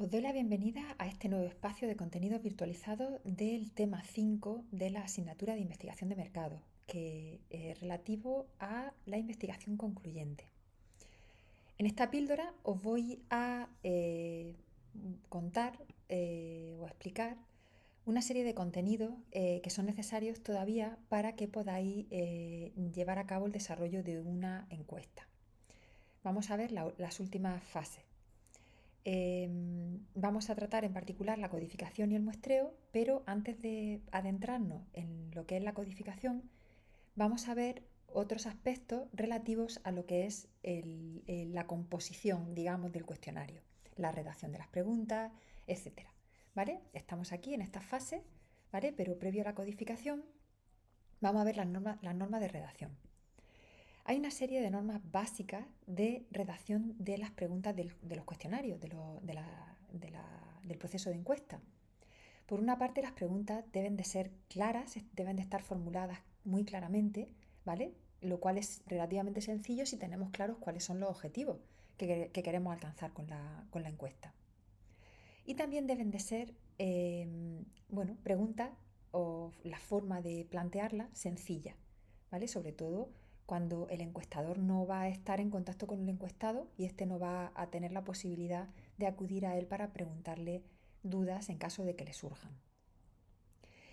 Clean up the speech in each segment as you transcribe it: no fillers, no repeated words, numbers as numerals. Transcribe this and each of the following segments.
Os doy la bienvenida a este nuevo espacio de contenidos virtualizados del tema 5 de la asignatura de investigación de mercado, que es relativo a la investigación concluyente. En esta píldora os voy a contar o explicar una serie de contenidos que son necesarios todavía para que podáis llevar a cabo el desarrollo de una encuesta. Vamos a ver las últimas fases. Vamos a tratar en particular la codificación y el muestreo, pero antes de adentrarnos en lo que es la codificación, vamos a ver otros aspectos relativos a lo que es la composición, digamos, del cuestionario, la redacción de las preguntas, etcétera. ¿Vale? Estamos aquí en esta fase, ¿vale? Pero previo a la codificación, vamos a ver las normas de redacción. Hay una serie de normas básicas de redacción de las preguntas de los cuestionarios, del proceso de encuesta. Por una parte, las preguntas deben de ser claras, deben de estar formuladas muy claramente, ¿vale? Lo cual es relativamente sencillo si tenemos claros cuáles son los objetivos que queremos alcanzar con la encuesta. Y también deben de ser, preguntas o la forma de plantearla sencilla, ¿vale? Sobre todo cuando el encuestador no va a estar en contacto con el encuestado y este no va a tener la posibilidad de acudir a él para preguntarle dudas en caso de que le surjan.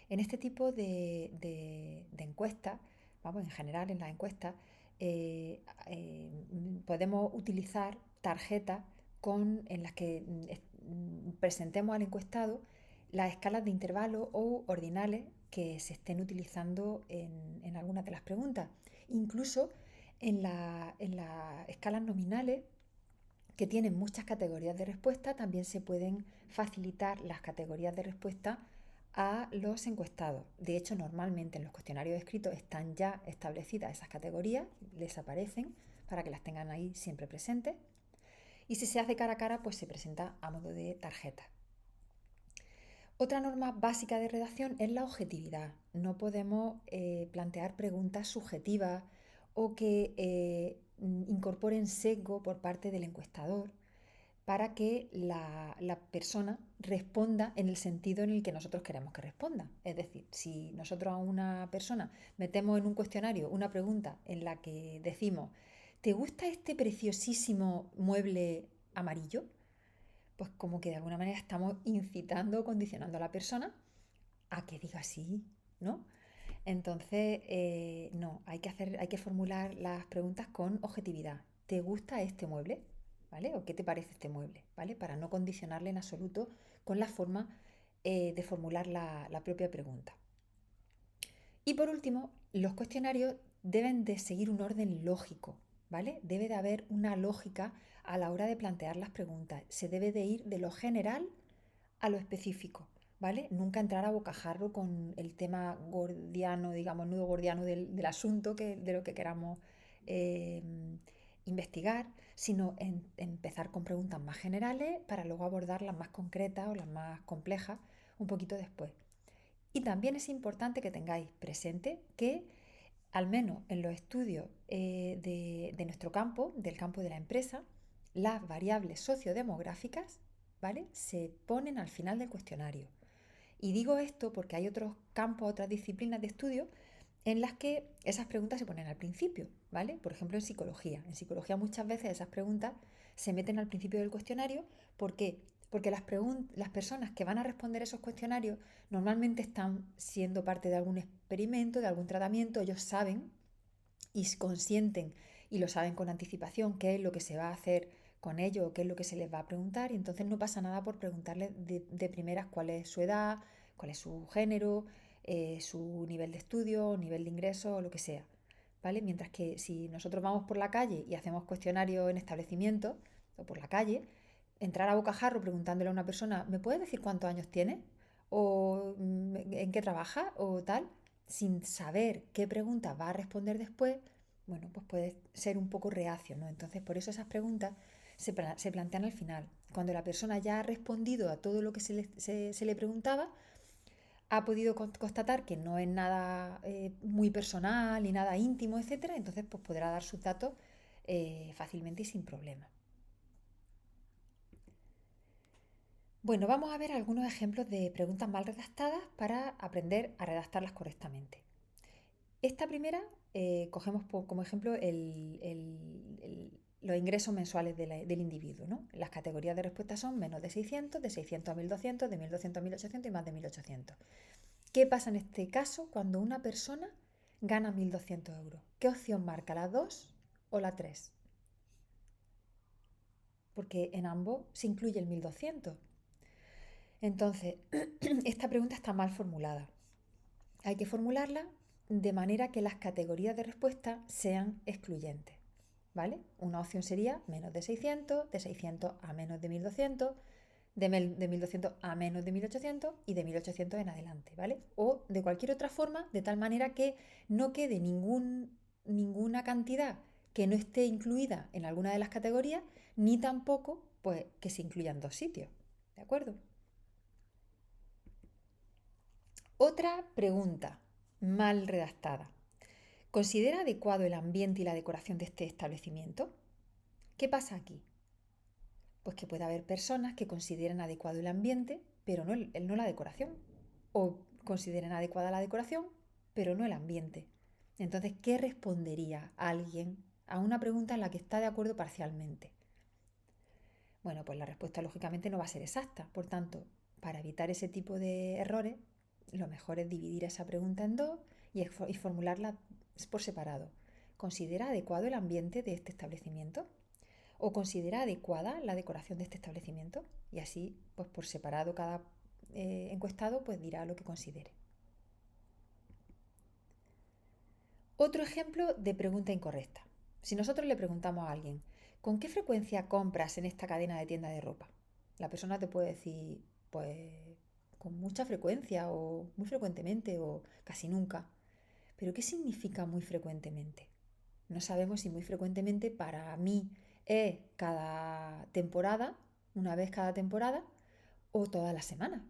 En este tipo de encuestas, vamos, en general en las encuestas, podemos utilizar tarjetas en las que presentemos al encuestado las escalas de intervalo o ordinales que se estén utilizando en algunas de las preguntas. Incluso en las escalas nominales, que tienen muchas categorías de respuesta, también se pueden facilitar las categorías de respuesta a los encuestados. De hecho, normalmente en los cuestionarios escritos están ya establecidas esas categorías, les aparecen para que las tengan ahí siempre presentes. Y si se hace cara a cara, pues se presenta a modo de tarjeta. Otra norma básica de redacción es la objetividad. No podemos plantear preguntas subjetivas o que incorporen sesgo por parte del encuestador para que la persona responda en el sentido en el que nosotros queremos que responda. Es decir, si nosotros a una persona metemos en un cuestionario una pregunta en la que decimos, ¿te gusta este preciosísimo mueble amarillo? Pues como que de alguna manera estamos incitando o condicionando a la persona a que diga sí, ¿no? Entonces, no, hay que formular las preguntas con objetividad. ¿Te gusta este mueble? ¿Vale? ¿O qué te parece este mueble? ¿Vale? Para no condicionarle en absoluto con la forma de formular la propia pregunta. Y por último, los cuestionarios deben de seguir un orden lógico, ¿vale? Debe de haber una lógica a la hora de plantear las preguntas. Se debe de ir de lo general a lo específico, ¿vale? Nunca entrar a bocajarro con el tema gordiano, digamos, nudo gordiano del asunto, de lo que queramos eh, investigar, sino empezar con preguntas más generales para luego abordar las más concretas o las más complejas un poquito después. Y también es importante que tengáis presente que, al menos en los estudios de nuestro campo, del campo de la empresa, las variables sociodemográficas, ¿vale?, se ponen al final del cuestionario. Y digo esto porque hay otros campos, otras disciplinas de estudio en las que esas preguntas se ponen al principio, ¿vale? Por ejemplo, en psicología. En psicología muchas veces esas preguntas se meten al principio del cuestionario. ¿Por qué? Porque las personas que van a responder esos cuestionarios normalmente están siendo parte de algún experimento, de algún tratamiento. Ellos saben y consienten y lo saben con anticipación qué es lo que se va a hacer con ello o qué es lo que se les va a preguntar, y entonces no pasa nada por preguntarles de primeras cuál es su edad, cuál es su género, su nivel de estudio, nivel de ingreso o lo que sea, ¿vale? Mientras que si nosotros vamos por la calle y hacemos cuestionarios en establecimientos o por la calle, entrar a bocajarro preguntándole a una persona, ¿me puedes decir cuántos años tiene? ¿O en qué trabaja? O tal, sin saber qué pregunta va a responder después, bueno, pues puede ser un poco reacio, ¿no? Entonces, por eso esas preguntas se plantean al final. Cuando la persona ya ha respondido a todo lo que se le preguntaba, ha podido constatar que no es nada muy personal ni nada íntimo, etcétera, entonces pues podrá dar sus datos fácilmente y sin problema. Bueno, vamos a ver algunos ejemplos de preguntas mal redactadas para aprender a redactarlas correctamente. Esta primera, cogemos como ejemplo los ingresos mensuales del individuo, ¿no? Las categorías de respuesta son menos de 600 a 1200, de 1200 a 1800 y más de 1800. ¿Qué pasa en este caso cuando una persona gana 1200 euros? ¿Qué opción marca, la 2 o la 3? Porque en ambos se incluye el 1200. Entonces, esta pregunta está mal formulada. Hay que formularla de manera que las categorías de respuesta sean excluyentes. ¿Vale? Una opción sería menos de 600 a menos de 1200, de 1200 a menos de 1800 y de 1800 en adelante, ¿vale? O de cualquier otra forma, de tal manera que no quede ninguna cantidad que no esté incluida en alguna de las categorías, ni tampoco pues, que se incluyan dos sitios, ¿de acuerdo? Otra pregunta mal redactada. ¿Considera adecuado el ambiente y la decoración de este establecimiento? ¿Qué pasa aquí? Pues que puede haber personas que consideren adecuado el ambiente, pero no la decoración. O consideren adecuada la decoración, pero no el ambiente. Entonces, ¿qué respondería alguien a una pregunta en la que está de acuerdo parcialmente? Bueno, pues la respuesta lógicamente no va a ser exacta. Por tanto, para evitar ese tipo de errores, lo mejor es dividir esa pregunta en dos y formularla por separado. ¿Considera adecuado el ambiente de este establecimiento? ¿O considera adecuada la decoración de este establecimiento? Y así, pues por separado, cada encuestado pues dirá lo que considere. Otro ejemplo de pregunta incorrecta. Si nosotros le preguntamos a alguien, ¿con qué frecuencia compras en esta cadena de tienda de ropa? La persona te puede decir, pues con mucha frecuencia o muy frecuentemente o casi nunca. Pero ¿qué significa muy frecuentemente? No sabemos si muy frecuentemente para mí es cada temporada, una vez cada temporada, o toda la semana.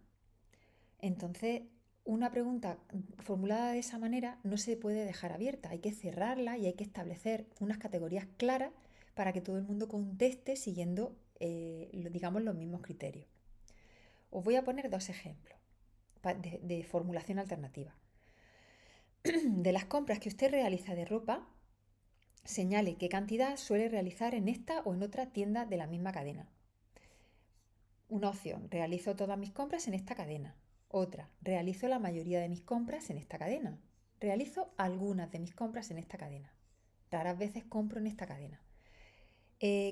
Entonces, una pregunta formulada de esa manera no se puede dejar abierta, hay que cerrarla y hay que establecer unas categorías claras para que todo el mundo conteste siguiendo, digamos, los mismos criterios. Os voy a poner dos ejemplos de formulación alternativa. De las compras que usted realiza de ropa, señale qué cantidad suele realizar en esta o en otra tienda de la misma cadena. Una opción, realizo todas mis compras en esta cadena. Otra, realizo la mayoría de mis compras en esta cadena. Realizo algunas de mis compras en esta cadena. Raras veces compro en esta cadena.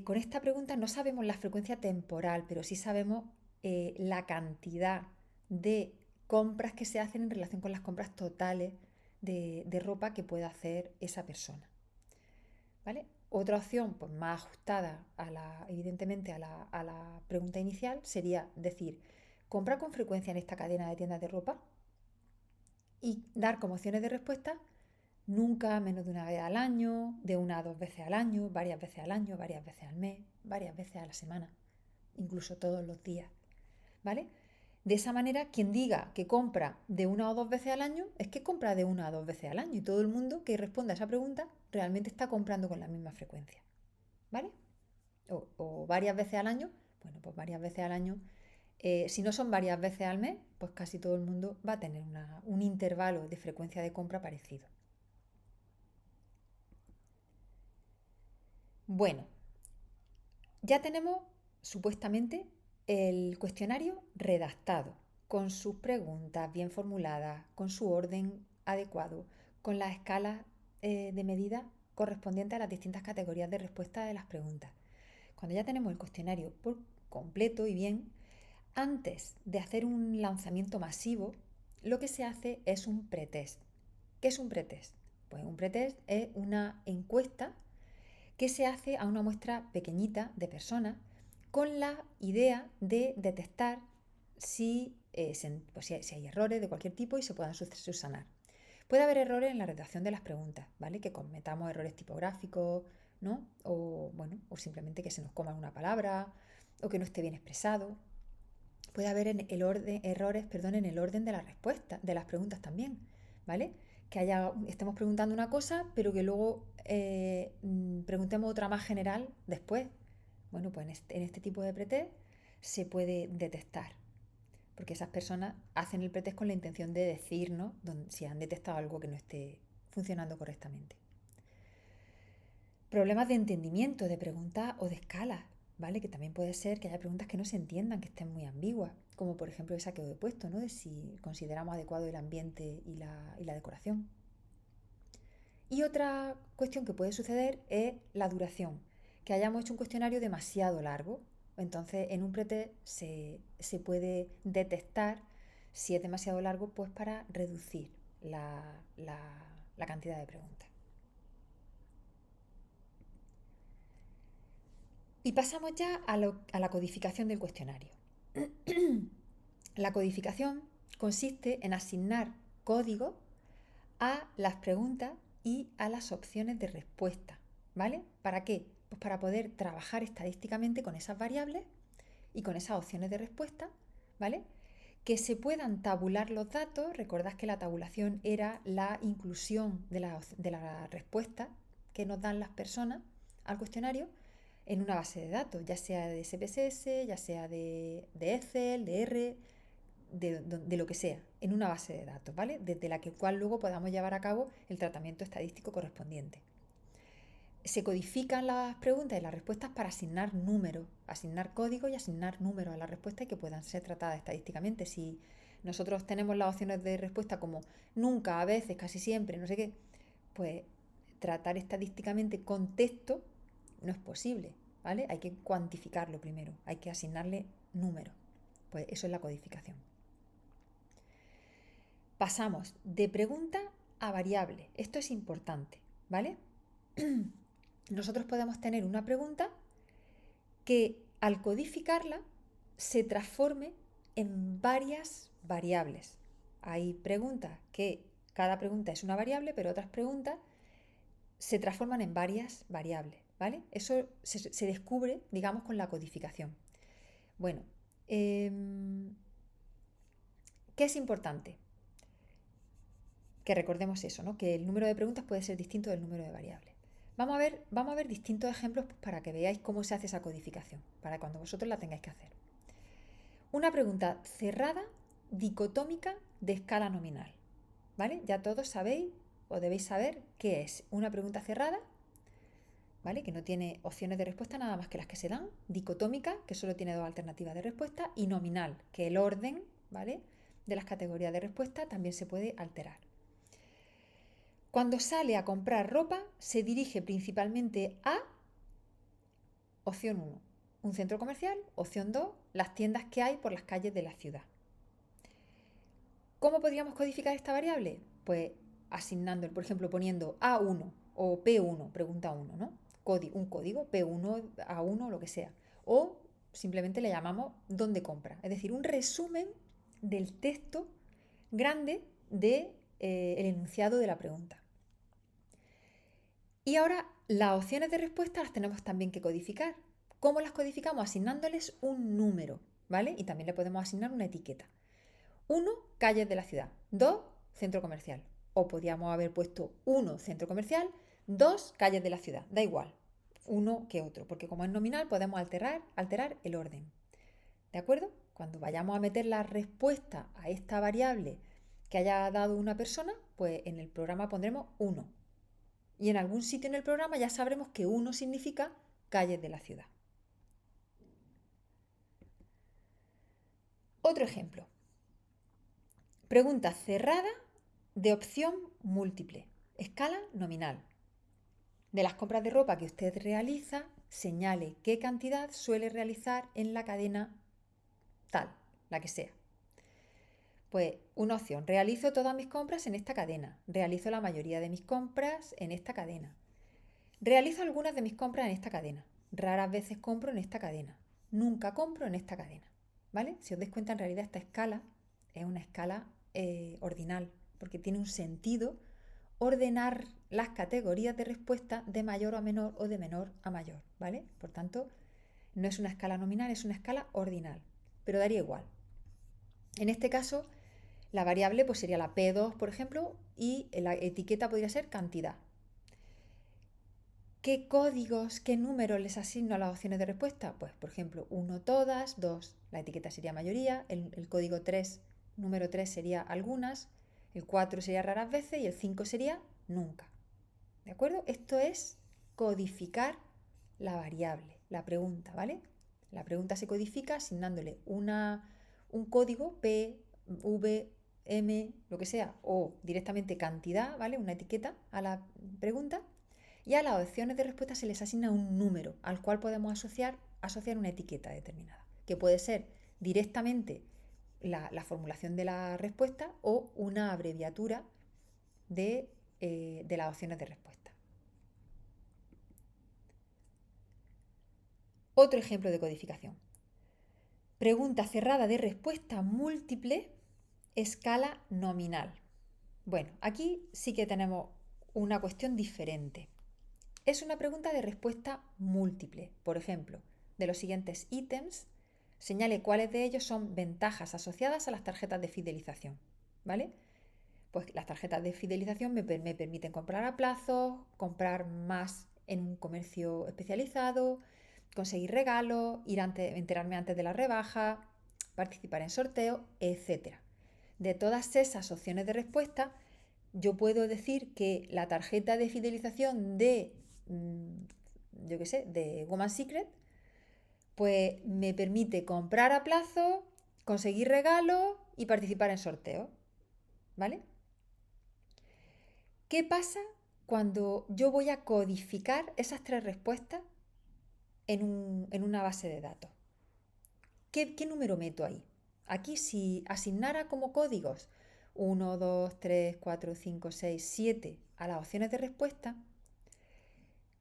Con esta pregunta no sabemos la frecuencia temporal, pero sí sabemos la cantidad de compras que se hacen en relación con las compras totales de ropa que puede hacer esa persona. ¿Vale? Otra opción, pues más ajustada evidentemente a la pregunta inicial, sería decir, ¿compra con frecuencia en esta cadena de tiendas de ropa? Y dar como opciones de respuesta nunca, menos de una vez al año, de una a dos veces al año, varias veces al año, varias veces al mes, varias veces a la semana, incluso todos los días. ¿Vale? De esa manera, quien diga que compra de una o dos veces al año, es que compra de una a dos veces al año. Y todo el mundo que responda a esa pregunta realmente está comprando con la misma frecuencia. ¿Vale? O varias veces al año, bueno, pues varias veces al año. Si no son varias veces al mes, pues casi todo el mundo va a tener un intervalo de frecuencia de compra parecido. Bueno, ya tenemos supuestamente el cuestionario redactado, con sus preguntas bien formuladas, con su orden adecuado, con las escalas de medida correspondientes a las distintas categorías de respuesta de las preguntas. Cuando ya tenemos el cuestionario por completo y bien, antes de hacer un lanzamiento masivo, lo que se hace es un pretest. ¿Qué es un pretest? Pues un pretest es una encuesta que se hace a una muestra pequeñita de personas con la idea de detectar si hay errores de cualquier tipo y se puedan subsanar. Puede haber errores en la redacción de las preguntas, ¿vale? Que cometamos errores tipográficos, ¿no? O, bueno, o simplemente que se nos coma una palabra o que no esté bien expresado. Puede haber errores, en el orden de la respuesta, de las preguntas también, ¿vale? Que estemos preguntando una cosa, pero que luego preguntemos otra más general después. Bueno, pues en este tipo de pretest se puede detectar, porque esas personas hacen el pretest con la intención de decirnos si han detectado algo que no esté funcionando correctamente. Problemas de entendimiento de preguntas o de escalas, ¿vale? Que también puede ser que haya preguntas que no se entiendan, que estén muy ambiguas, como por ejemplo esa que os he puesto, ¿no? De si consideramos adecuado el ambiente y la decoración. Y otra cuestión que puede suceder es la duración, que hayamos hecho un cuestionario demasiado largo. Entonces, en un pretest se puede detectar si es demasiado largo, pues para reducir la cantidad de preguntas. Y pasamos ya a la codificación del cuestionario. La codificación consiste en asignar código a las preguntas y a las opciones de respuesta, ¿vale? ¿Para qué? Pues para poder trabajar estadísticamente con esas variables y con esas opciones de respuesta, ¿vale? Que se puedan tabular los datos. Recordad que la tabulación era la inclusión de la respuesta que nos dan las personas al cuestionario en una base de datos, ya sea de SPSS, ya sea de Excel, de R, de lo que sea, en una base de datos, ¿vale? Desde la cual luego podamos llevar a cabo el tratamiento estadístico correspondiente. Se codifican las preguntas y las respuestas para asignar números, asignar código y asignar números a las respuestas y que puedan ser tratadas estadísticamente. Si nosotros tenemos las opciones de respuesta como nunca, a veces, casi siempre, no sé qué, pues tratar estadísticamente con texto no es posible, ¿vale? Hay que cuantificarlo primero, hay que asignarle números. Pues eso es la codificación. Pasamos de pregunta a variable. Esto es importante, ¿vale? Nosotros podemos tener una pregunta que al codificarla se transforme en varias variables. Hay preguntas que cada pregunta es una variable, pero otras preguntas se transforman en varias variables, ¿vale? Eso se descubre, digamos, con la codificación. Bueno, ¿qué es importante? Que recordemos eso, ¿no? Que el número de preguntas puede ser distinto del número de variables. Vamos a ver distintos ejemplos para que veáis cómo se hace esa codificación, para cuando vosotros la tengáis que hacer. Una pregunta cerrada, dicotómica, de escala nominal, ¿vale? Ya todos sabéis o debéis saber qué es una pregunta cerrada, ¿vale? Que no tiene opciones de respuesta nada más que las que se dan, dicotómica, que solo tiene dos alternativas de respuesta, y nominal, que el orden, ¿vale?, de las categorías de respuesta también se puede alterar. Cuando sale a comprar ropa, se dirige principalmente a opción 1, un centro comercial, opción 2, las tiendas que hay por las calles de la ciudad. ¿Cómo podríamos codificar esta variable? Pues asignando, por ejemplo, poniendo A1 o P1, pregunta 1, ¿no? Un código, P1, A1, lo que sea. O simplemente le llamamos dónde compra, es decir, un resumen del texto grande del enunciado de la pregunta. Y ahora las opciones de respuesta las tenemos también que codificar. ¿Cómo las codificamos? Asignándoles un número, ¿vale? Y también le podemos asignar una etiqueta. 1, calles de la ciudad. 2, centro comercial. O podríamos haber puesto 1, centro comercial, 2, calles de la ciudad. Da igual, uno que otro, porque como es nominal podemos alterar el orden. ¿De acuerdo? Cuando vayamos a meter la respuesta a esta variable que haya dado una persona, pues en el programa pondremos 1. Y en algún sitio en el programa ya sabremos que 1 significa calles de la ciudad. Otro ejemplo. Pregunta cerrada de opción múltiple. Escala nominal. De las compras de ropa que usted realiza, señale qué cantidad suele realizar en la cadena tal, la que sea. Pues una opción, realizo todas mis compras en esta cadena, realizo la mayoría de mis compras en esta cadena, realizo algunas de mis compras en esta cadena, raras veces compro en esta cadena, nunca compro en esta cadena, ¿vale? Si os dais cuenta, en realidad esta escala es una escala ordinal, porque tiene un sentido ordenar las categorías de respuesta de mayor a menor o de menor a mayor, ¿vale? Por tanto, no es una escala nominal, es una escala ordinal, pero daría igual. En este caso, la variable pues sería la P2, por ejemplo, y la etiqueta podría ser cantidad. ¿Qué códigos, qué números les asigno a las opciones de respuesta? Pues, por ejemplo, 1 todas, 2 la etiqueta sería mayoría, el código 3, número 3 sería algunas, el 4 sería raras veces y el 5 sería nunca. ¿De acuerdo? Esto es codificar la variable, la pregunta, ¿vale? La pregunta se codifica asignándole un código P, V, M, lo que sea, o directamente cantidad, ¿vale? Una etiqueta a la pregunta. Y a las opciones de respuesta se les asigna un número al cual podemos asociar una etiqueta determinada, que puede ser directamente la formulación de la respuesta o una abreviatura de las opciones de respuesta. Otro ejemplo de codificación. Pregunta cerrada de respuesta múltiple, escala nominal. Bueno, aquí sí que tenemos una cuestión diferente. Es una pregunta de respuesta múltiple. Por ejemplo, de los siguientes ítems, señale cuáles de ellos son ventajas asociadas a las tarjetas de fidelización. ¿Vale? Pues las tarjetas de fidelización me permiten comprar a plazos, comprar más en un comercio especializado, conseguir regalos, enterarme antes de la rebaja, participar en sorteos, etc. De todas esas opciones de respuesta, yo puedo decir que la tarjeta de fidelización de, yo qué sé, de Woman Secret, pues me permite comprar a plazo, conseguir regalos y participar en sorteos. ¿Vale? ¿Qué pasa cuando yo voy a codificar esas tres respuestas en una base de datos? ¿Qué número meto ahí? Aquí si asignara como códigos 1, 2, 3, 4, 5, 6, 7 a las opciones de respuesta,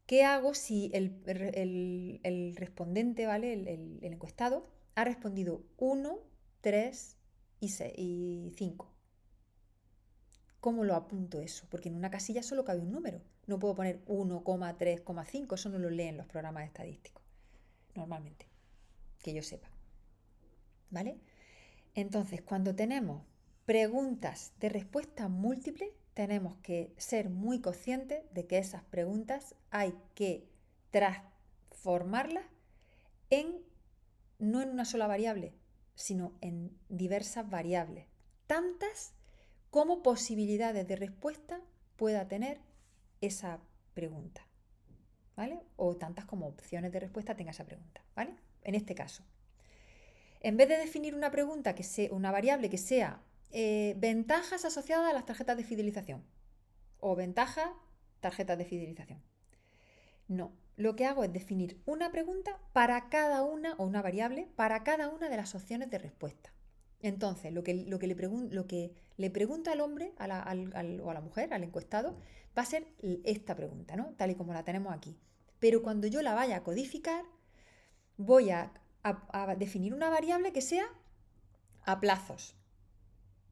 ¿qué hago si el respondente, ¿vale? El encuestado, ha respondido 1, 3 y 5? ¿Cómo lo apunto eso? Porque en una casilla solo cabe un número. No puedo poner 1,3,5, eso no lo leen los programas estadísticos, normalmente, que yo sepa. ¿Vale? Entonces, cuando tenemos preguntas de respuesta múltiple, tenemos que ser muy conscientes de que esas preguntas hay que transformarlas no en una sola variable, sino en diversas variables, tantas como posibilidades de respuesta pueda tener esa pregunta, ¿vale? O tantas como opciones de respuesta tenga esa pregunta, ¿vale? En este caso, en vez de definir una pregunta que sea una variable que sea ventajas asociadas a las tarjetas de fidelización o ventajas tarjetas de fidelización. No, lo que hago es definir una pregunta para cada una o una variable para cada una de las opciones de respuesta. Entonces, lo que le pregunta al hombre o a la mujer, al encuestado, va a ser esta pregunta, ¿no? Tal y como la tenemos aquí. Pero cuando yo la vaya a codificar, voy a definir una variable que sea a plazos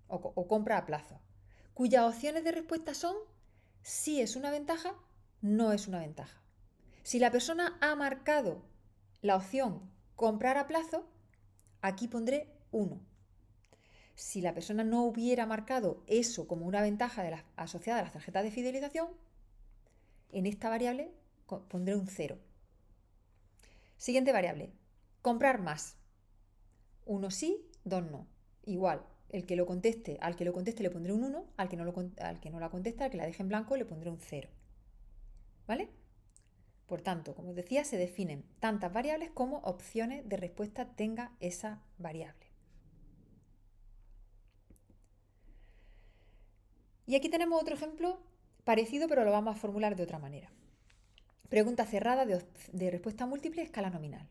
o compra a plazos, cuyas opciones de respuesta son si es una ventaja, no es una ventaja. Si la persona ha marcado la opción comprar a plazo, aquí pondré 1. Si la persona no hubiera marcado eso como una ventaja asociada a las tarjetas de fidelización, en esta variable pondré un 0. Siguiente variable, comprar más. 1 sí, 2 no. Igual, al que lo conteste le pondré un 1, al que no la conteste, al que la deje en blanco, le pondré un 0. ¿Vale? Por tanto, como os decía, se definen tantas variables como opciones de respuesta tenga esa variable. Y aquí tenemos otro ejemplo parecido, pero lo vamos a formular de otra manera. Pregunta cerrada de respuesta múltiple, escala nominal.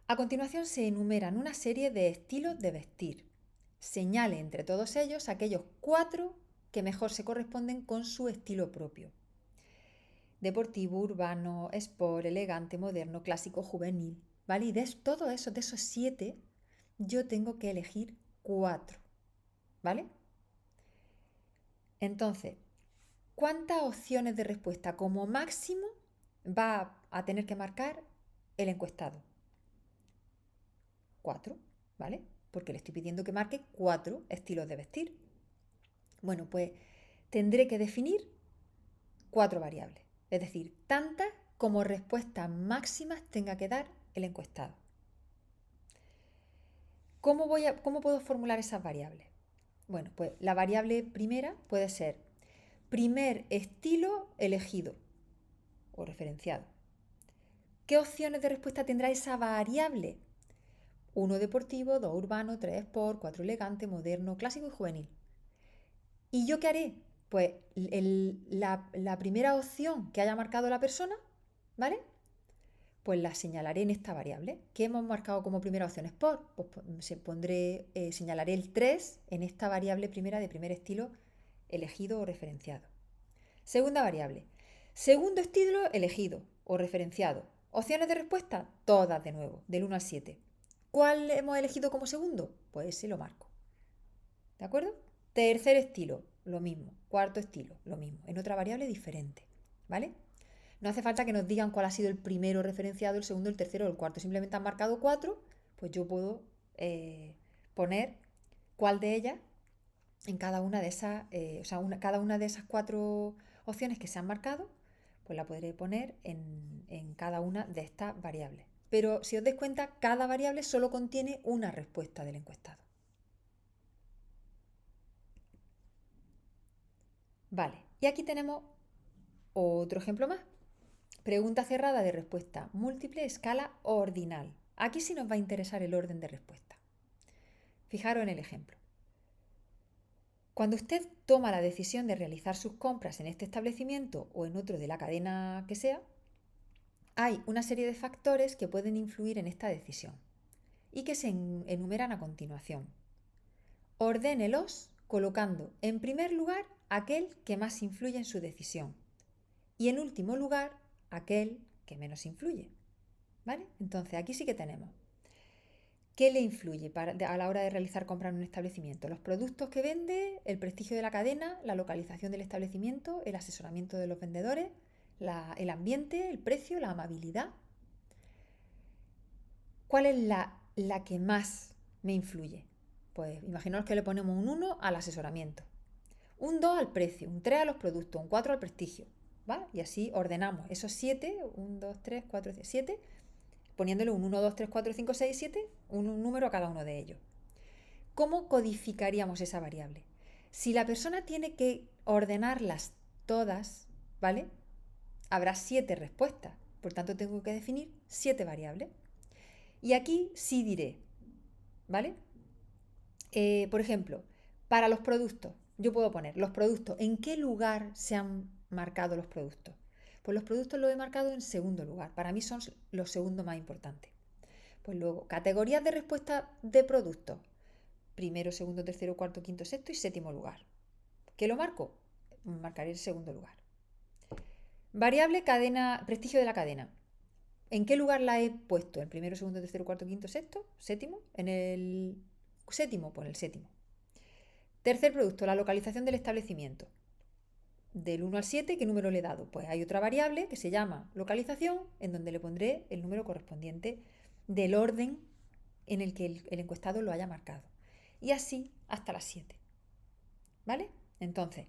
A continuación se enumeran una serie de estilos de vestir. Señale entre todos ellos aquellos 4 que mejor se corresponden con su estilo propio. Deportivo, urbano, sport, elegante, moderno, clásico, juvenil. ¿Vale? Y de esos 7, yo tengo que elegir 4. ¿Vale? Entonces, ¿cuántas opciones de respuesta como máximo va a tener que marcar el encuestado? 4, ¿vale? Porque le estoy pidiendo que marque 4 estilos de vestir. Bueno, pues tendré que definir 4 variables, es decir, tantas como respuestas máximas tenga que dar el encuestado. ¿Cómo puedo formular esas variables? Bueno, pues la variable primera puede ser primer estilo elegido o referenciado. ¿Qué opciones de respuesta tendrá esa variable? 1 deportivo, 2 urbano, 3 sport, 4 elegante, moderno, clásico y juvenil. ¿Y yo qué haré? Pues la primera opción que haya marcado la persona, ¿vale? Pues la señalaré en esta variable. ¿Qué hemos marcado como primera opción? Sport. Pues señalaré el 3 en esta variable primera de primer estilo elegido o referenciado. Segunda variable. Segundo estilo elegido o referenciado. Opciones de respuesta, todas de nuevo, del 1 al 7. ¿Cuál hemos elegido como segundo? Pues ese lo marco. ¿De acuerdo? Tercer estilo, lo mismo. Cuarto estilo, lo mismo. En otra variable diferente. ¿Vale? No hace falta que nos digan cuál ha sido el primero referenciado, el segundo, el tercero o el cuarto. Simplemente han marcado 4, pues yo puedo poner cuál de ellas en cada una de esas, cada una de esas 4 opciones que se han marcado, pues la podré poner en cada una de estas variables. Pero si os dais cuenta, cada variable solo contiene una respuesta del encuestado. Vale, y aquí tenemos otro ejemplo más. Pregunta cerrada de respuesta múltiple, escala ordinal. Aquí sí nos va a interesar el orden de respuesta. Fijaros en el ejemplo. Cuando usted toma la decisión de realizar sus compras en este establecimiento o en otro de la cadena que sea, hay una serie de factores que pueden influir en esta decisión y que se enumeran a continuación. Ordénelos colocando en primer lugar aquel que más influye en su decisión y en último lugar aquel que menos influye. ¿Vale? Entonces aquí sí que tenemos. ¿Qué le influye a la hora de realizar compras en un establecimiento? Los productos que vende, el prestigio de la cadena, la localización del establecimiento, el asesoramiento de los vendedores, el ambiente, el precio, la amabilidad. ¿Cuál es la que más me influye? Pues imaginaos que le ponemos un 1 al asesoramiento, un 2 al precio, un 3 a los productos, un 4 al prestigio. ¿Va? Y así ordenamos esos 7, 1, 2, 3, 4, 7, poniéndole un 1, 2, 3, 4, 5, 6, 7, un número a cada uno de ellos. ¿Cómo codificaríamos esa variable? Si la persona tiene que ordenarlas todas, ¿vale? Habrá 7 respuestas, por tanto tengo que definir 7 variables. Y aquí sí diré, ¿vale? Por ejemplo, para los productos, yo puedo poner los productos, ¿en qué lugar se han marcado los productos? Pues los productos los he marcado en segundo lugar, para mí son los segundos más importantes. Pues luego, categorías de respuesta de productos, primero, segundo, tercero, cuarto, quinto, sexto y séptimo lugar. ¿Qué lo marco? Marcaré el segundo lugar. Variable cadena, prestigio de la cadena. ¿En qué lugar la he puesto? ¿En primero, segundo, tercero, cuarto, quinto, sexto? ¿Séptimo? En el séptimo, pues el séptimo. Tercer producto, la localización del establecimiento. Del 1 al 7, ¿qué número le he dado? Pues hay otra variable que se llama localización, en donde le pondré el número correspondiente del orden en el que el encuestado lo haya marcado. Y así hasta las 7. ¿Vale? Entonces,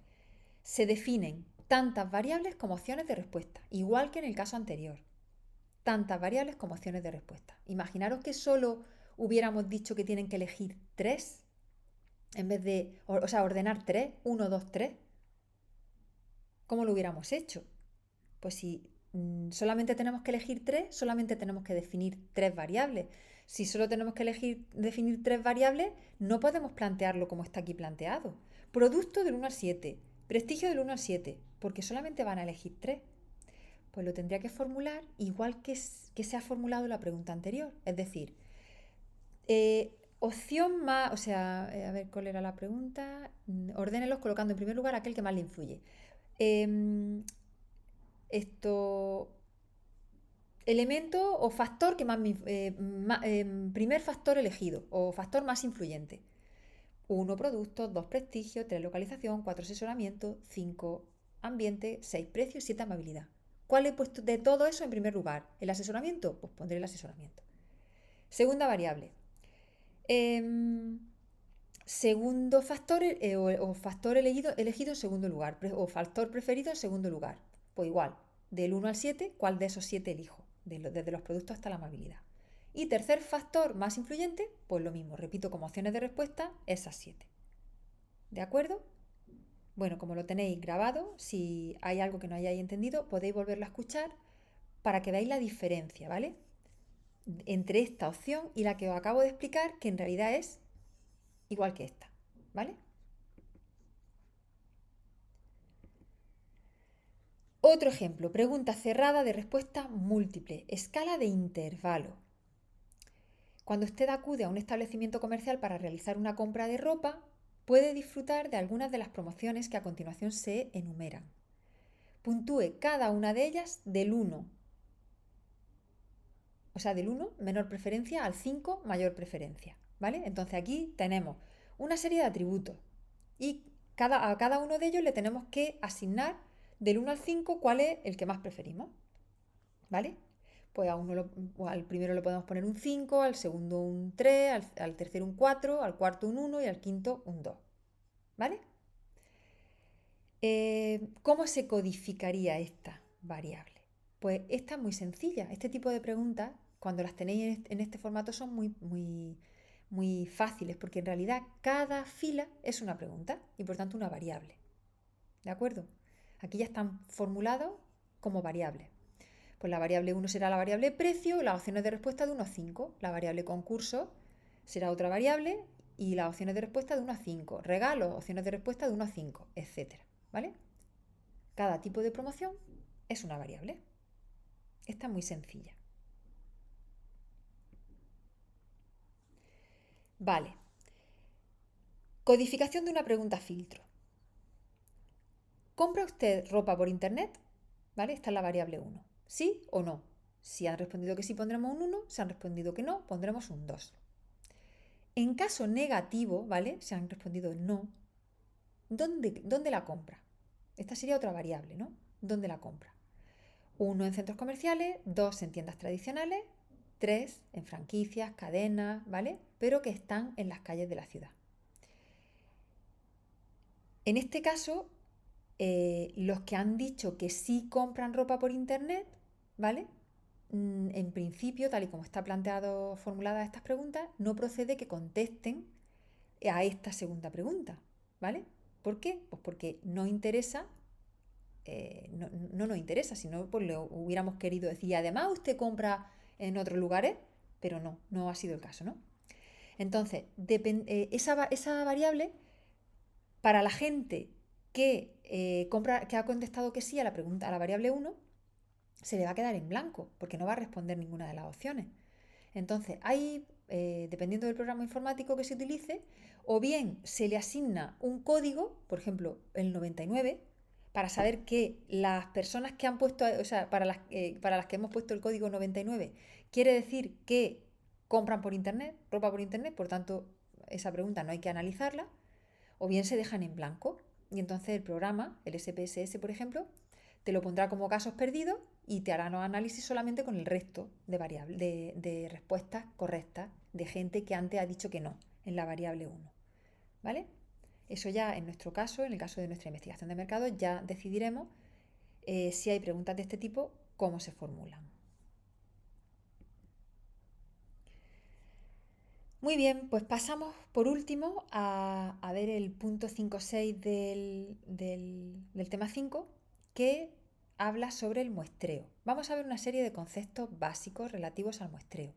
se definen tantas variables como opciones de respuesta, igual que en el caso anterior. Tantas variables como opciones de respuesta. Imaginaros que solo hubiéramos dicho que tienen que elegir 3, en vez de, ordenar 3, 1, 2, 3. ¿Cómo lo hubiéramos hecho? Pues si solamente tenemos que elegir 3, solamente tenemos que definir 3 variables. Si solo tenemos que definir 3 variables, no podemos plantearlo como está aquí planteado. Producto del 1 al 7, prestigio del 1 al 7, porque solamente van a elegir 3. Pues lo tendría que formular igual que se ha formulado la pregunta anterior. Es decir, opción más, a ver cuál era la pregunta. Ordénelos colocando en primer lugar aquel que más le influye. Elemento o factor que más, primer factor elegido o factor más influyente. 1 producto, 2 prestigio, 3 localización, 4 asesoramiento, 5 ambiente, 6 precio y 7 amabilidad. ¿Cuál he puesto de todo eso en primer lugar? ¿El asesoramiento? Pues pondré el asesoramiento. Segunda variable. Segundo factor o factor elegido en segundo lugar o factor preferido en segundo lugar. Pues igual, del 1 al 7, ¿cuál de esos 7 elijo? Desde los productos hasta la amabilidad. Y tercer factor más influyente, pues lo mismo, repito como opciones de respuesta, esas 7. ¿De acuerdo? Bueno, como lo tenéis grabado, si hay algo que no hayáis entendido, podéis volverlo a escuchar para que veáis la diferencia, ¿vale? Entre esta opción y la que os acabo de explicar, que en realidad es igual que esta, ¿vale? Otro ejemplo, pregunta cerrada de respuesta múltiple, escala de intervalo. Cuando usted acude a un establecimiento comercial para realizar una compra de ropa, puede disfrutar de algunas de las promociones que a continuación se enumeran. Puntúe cada una de ellas del 1, o sea, del 1 menor preferencia al 5 mayor preferencia, ¿vale? Entonces aquí tenemos una serie de atributos y a cada uno de ellos le tenemos que asignar del 1 al 5 cuál es el que más preferimos, ¿vale? Pues al primero le podemos poner un 5, al segundo un 3, al tercero un 4, al cuarto un 1 y al quinto un 2, ¿vale? ¿Cómo se codificaría esta variable? Pues esta es muy sencilla. Este tipo de preguntas, cuando las tenéis en este formato, son muy fáciles, porque en realidad cada fila es una pregunta y por tanto una variable. ¿De acuerdo? Aquí ya están formulados como variables. Pues la variable 1 será la variable precio, las opciones de respuesta de 1 a 5. La variable concurso será otra variable y las opciones de respuesta de 1 a 5. Regalos, opciones de respuesta de 1 a 5, etc. ¿Vale? Cada tipo de promoción es una variable. Esta es muy sencilla. Vale. Codificación de una pregunta filtro. ¿Compra usted ropa por internet? ¿Vale? Esta es la variable 1. ¿Sí o no? Si han respondido que sí, pondremos un 1. Si han respondido que no, pondremos un 2. En caso negativo, ¿vale? Si han respondido no, ¿dónde la compra? Esta sería otra variable, ¿no? ¿Dónde la compra? 1 en centros comerciales, 2 en tiendas tradicionales, 3 en franquicias, cadenas, ¿vale? Pero que están en las calles de la ciudad. En este caso, los que han dicho que sí compran ropa por internet, ¿vale? En principio, tal y como está planteado, formulada estas preguntas, no procede que contesten a esta segunda pregunta, ¿vale? ¿Por qué? Pues porque no interesa, no nos interesa, si no, pues lo hubiéramos querido decir. Y además usted compra en otros lugares, pero no ha sido el caso, ¿no? Entonces, esa variable, para la gente que que ha contestado que sí a la pregunta, a la variable 1, se le va a quedar en blanco, porque no va a responder ninguna de las opciones. Entonces, dependiendo del programa informático que se utilice, o bien se le asigna un código, por ejemplo, el 99, para saber que las personas que han puesto, o sea, para las que hemos puesto el código 99, quiere decir que compran por internet, ropa por internet, por tanto, esa pregunta no hay que analizarla, o bien se dejan en blanco. Y entonces el programa, el SPSS, por ejemplo, te lo pondrá como casos perdidos y te hará los análisis solamente con el resto de respuestas correctas de gente que antes ha dicho que no en la variable 1. ¿Vale? Eso ya en nuestro caso, en el caso de nuestra investigación de mercado, ya decidiremos si hay preguntas de este tipo, cómo se formulan. Muy bien, pues pasamos por último a ver el punto 5.6 del tema 5, que habla sobre el muestreo. Vamos a ver una serie de conceptos básicos relativos al muestreo.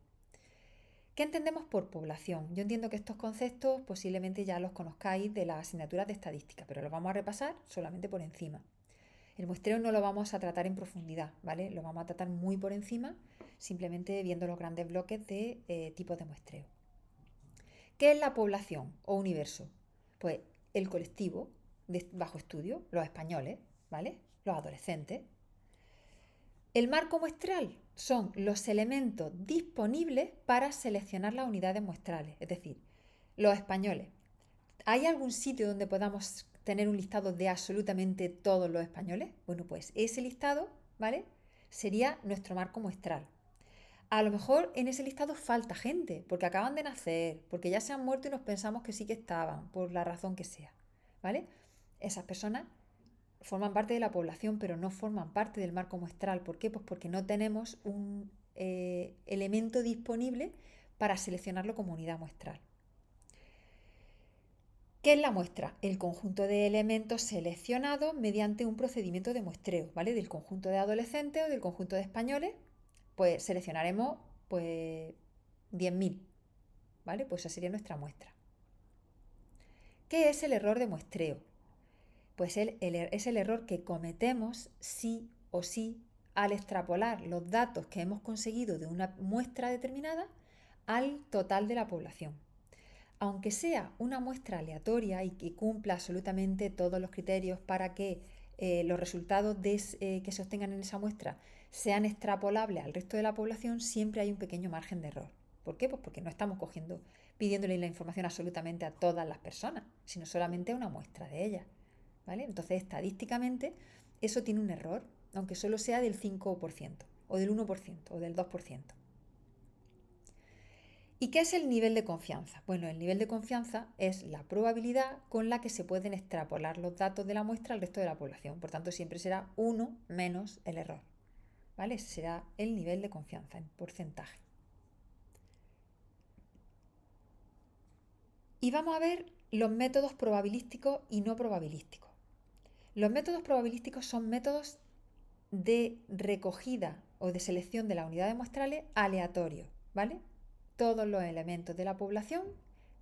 ¿Qué entendemos por población? Yo entiendo que estos conceptos posiblemente ya los conozcáis de las asignaturas de estadística, pero los vamos a repasar solamente por encima. El muestreo no lo vamos a tratar en profundidad, ¿vale? Lo vamos a tratar muy por encima, simplemente viendo los grandes bloques de tipos de muestreo. ¿Qué es la población o universo? Pues el colectivo bajo estudio, los españoles, ¿vale? Los adolescentes. El marco muestral son los elementos disponibles para seleccionar las unidades muestrales, es decir, los españoles. ¿Hay algún sitio donde podamos tener un listado de absolutamente todos los españoles? Bueno, pues ese listado, ¿vale? Sería nuestro marco muestral. A lo mejor en ese listado falta gente, porque acaban de nacer, porque ya se han muerto y nos pensamos que sí que estaban, por la razón que sea, ¿vale? Esas personas forman parte de la población, pero no forman parte del marco muestral. ¿Por qué? Pues porque no tenemos un elemento disponible para seleccionarlo como unidad muestral. ¿Qué es la muestra? El conjunto de elementos seleccionados mediante un procedimiento de muestreo, ¿vale? Del conjunto de adolescentes o del conjunto de españoles, pues seleccionaremos pues 10.000, ¿vale? Pues esa sería nuestra muestra. ¿Qué es el error de muestreo? Pues es el error que cometemos sí o sí al extrapolar los datos que hemos conseguido de una muestra determinada al total de la población. Aunque sea una muestra aleatoria y que cumpla absolutamente todos los criterios para que los resultados que se obtengan en esa muestra sean extrapolables al resto de la población, siempre hay un pequeño margen de error. ¿Por qué? Pues porque no estamos pidiéndole la información absolutamente a todas las personas, sino solamente a una muestra de ellas, ¿vale? Entonces, estadísticamente, eso tiene un error, aunque solo sea del 5%, o del 1%, o del 2%. ¿Y qué es el nivel de confianza? Bueno, el nivel de confianza es la probabilidad con la que se pueden extrapolar los datos de la muestra al resto de la población. Por tanto, siempre será 1 menos el error, ¿vale? Ese será el nivel de confianza en porcentaje. Y vamos a ver los métodos probabilísticos y no probabilísticos. Los métodos probabilísticos son métodos de recogida o de selección de las unidades muestrales aleatorios, ¿vale? Todos los elementos de la población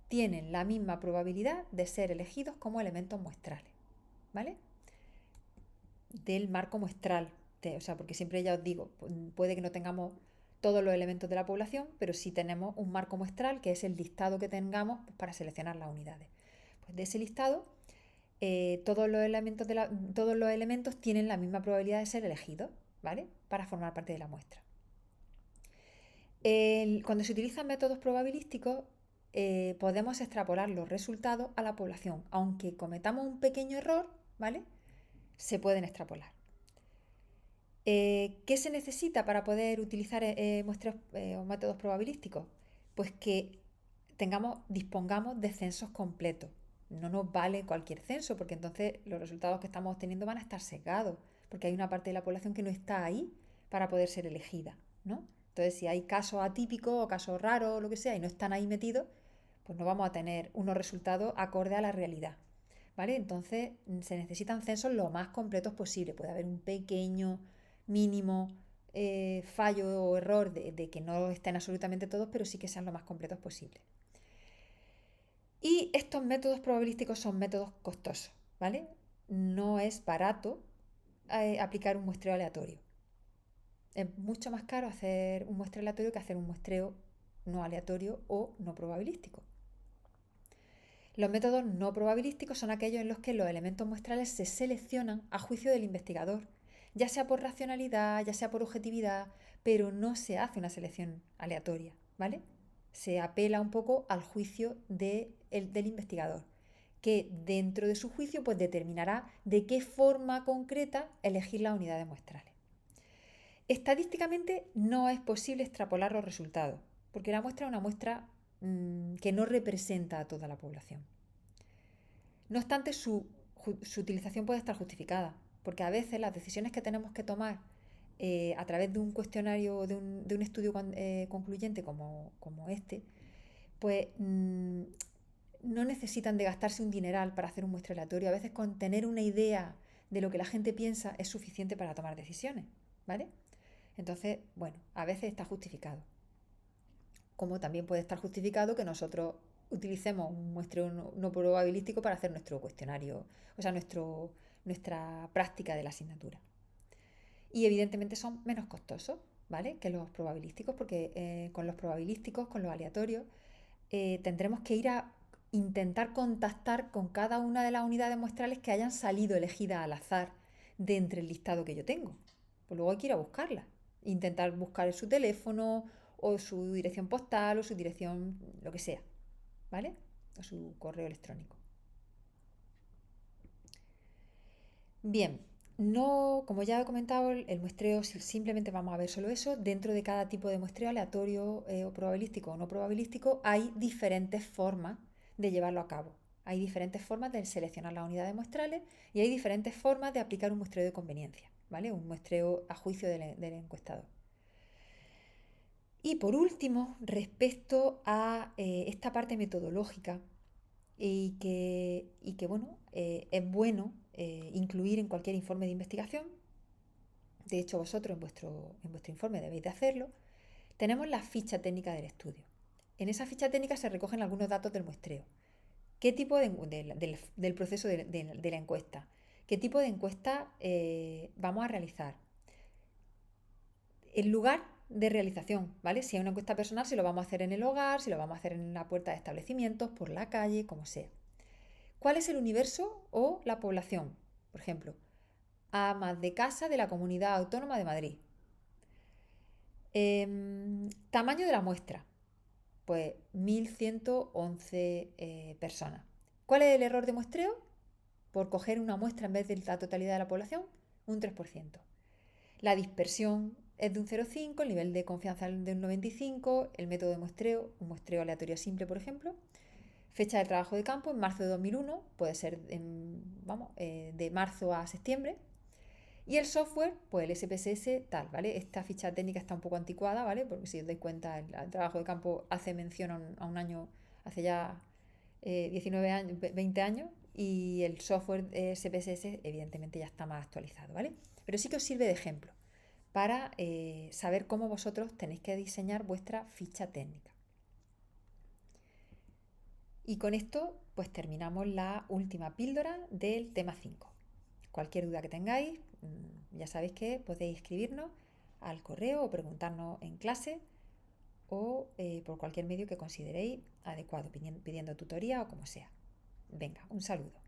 tienen la misma probabilidad de ser elegidos como elementos muestrales, ¿vale? Del marco muestral, o sea, porque siempre ya os digo, puede que no tengamos todos los elementos de la población, pero sí tenemos un marco muestral que es el listado que tengamos para seleccionar las unidades. Pues de ese listado, todos los elementos tienen la misma probabilidad de ser elegidos, ¿vale? Para formar parte de la muestra. Cuando se utilizan métodos probabilísticos, podemos extrapolar los resultados a la población. Aunque cometamos un pequeño error, ¿vale? Se pueden extrapolar. ¿Qué se necesita para poder utilizar muestras o métodos probabilísticos? Pues que dispongamos de censos completos. No nos vale cualquier censo, porque entonces los resultados que estamos obteniendo van a estar sesgados, porque hay una parte de la población que no está ahí para poder ser elegida, ¿no? Entonces, si hay casos atípicos o casos raros o lo que sea y no están ahí metidos, pues no vamos a tener unos resultados acorde a la realidad, ¿vale? Entonces, se necesitan censos lo más completos posible. Puede haber un pequeño, mínimo fallo o error de que no estén absolutamente todos, pero sí que sean lo más completos posible. Y estos métodos probabilísticos son métodos costosos, ¿vale? No es barato aplicar un muestreo aleatorio. Es mucho más caro hacer un muestreo aleatorio que hacer un muestreo no aleatorio o no probabilístico. Los métodos no probabilísticos son aquellos en los que los elementos muestrales se seleccionan a juicio del investigador, ya sea por racionalidad, ya sea por objetividad, pero no se hace una selección aleatoria, ¿vale? Se apela un poco al juicio del investigador, que dentro de su juicio pues determinará de qué forma concreta elegir las unidades muestrales. Estadísticamente no es posible extrapolar los resultados, porque la muestra es una muestra que no representa a toda la población. No obstante, su utilización puede estar justificada, porque a veces las decisiones que tenemos que tomar a través de un cuestionario o de un estudio concluyente como este, pues no necesitan de gastarse un dineral para hacer un muestreo aleatorio. A veces con tener una idea de lo que la gente piensa es suficiente para tomar decisiones, ¿vale? Entonces, bueno, a veces está justificado. Como también puede estar justificado que nosotros utilicemos un muestreo no probabilístico para hacer nuestro cuestionario, o sea, nuestra práctica de la asignatura. Y evidentemente son menos costosos, ¿vale? Que los probabilísticos, porque con los probabilísticos, con los aleatorios, tendremos que ir a intentar contactar con cada una de las unidades muestrales que hayan salido elegidas al azar de entre el listado que yo tengo. Pues luego hay que ir a buscarlas. Intentar buscar su teléfono o su dirección postal o su dirección, lo que sea, ¿vale? O su correo electrónico. Bien, no, como ya he comentado, el muestreo simplemente vamos a ver solo eso. Dentro de cada tipo de muestreo aleatorio o probabilístico o no probabilístico hay diferentes formas de llevarlo a cabo. Hay diferentes formas de seleccionar las unidades muestrales y hay diferentes formas de aplicar un muestreo de conveniencia, ¿vale? Un muestreo a juicio del encuestador. Y por último, respecto a esta parte metodológica y que bueno, es bueno incluir en cualquier informe de investigación, de hecho vosotros en vuestro informe debéis de hacerlo, tenemos la ficha técnica del estudio. En esa ficha técnica se recogen algunos datos del muestreo. ¿Qué tipo del proceso de la encuesta? ¿Qué tipo de encuesta vamos a realizar? El lugar de realización, ¿vale? Si es una encuesta personal, si lo vamos a hacer en el hogar, si lo vamos a hacer en la puerta de establecimientos, por la calle, como sea. ¿Cuál es el universo o la población? Por ejemplo, amas de casa de la Comunidad Autónoma de Madrid. Tamaño de la muestra, pues 1.111 personas. ¿Cuál es el error de muestreo? Por coger una muestra en vez de la totalidad de la población, un 3%. La dispersión es de un 0,5, el nivel de confianza de un 95, el método de muestreo, un muestreo aleatorio simple, por ejemplo. Fecha de trabajo de campo, en marzo de 2001, puede ser de marzo a septiembre. Y el software, pues el SPSS tal, ¿vale? Esta ficha técnica está un poco anticuada, ¿vale? Porque si os dais cuenta, el trabajo de campo hace mención a un año, hace ya 19 años, 20 años, y el software SPSS evidentemente ya está más actualizado, ¿vale? Pero sí que os sirve de ejemplo para saber cómo vosotros tenéis que diseñar vuestra ficha técnica. Y con esto, pues terminamos la última píldora del tema 5. Cualquier duda que tengáis, ya sabéis que podéis escribirnos al correo o preguntarnos en clase o por cualquier medio que consideréis adecuado, pidiendo tutoría o como sea. Venga, un saludo.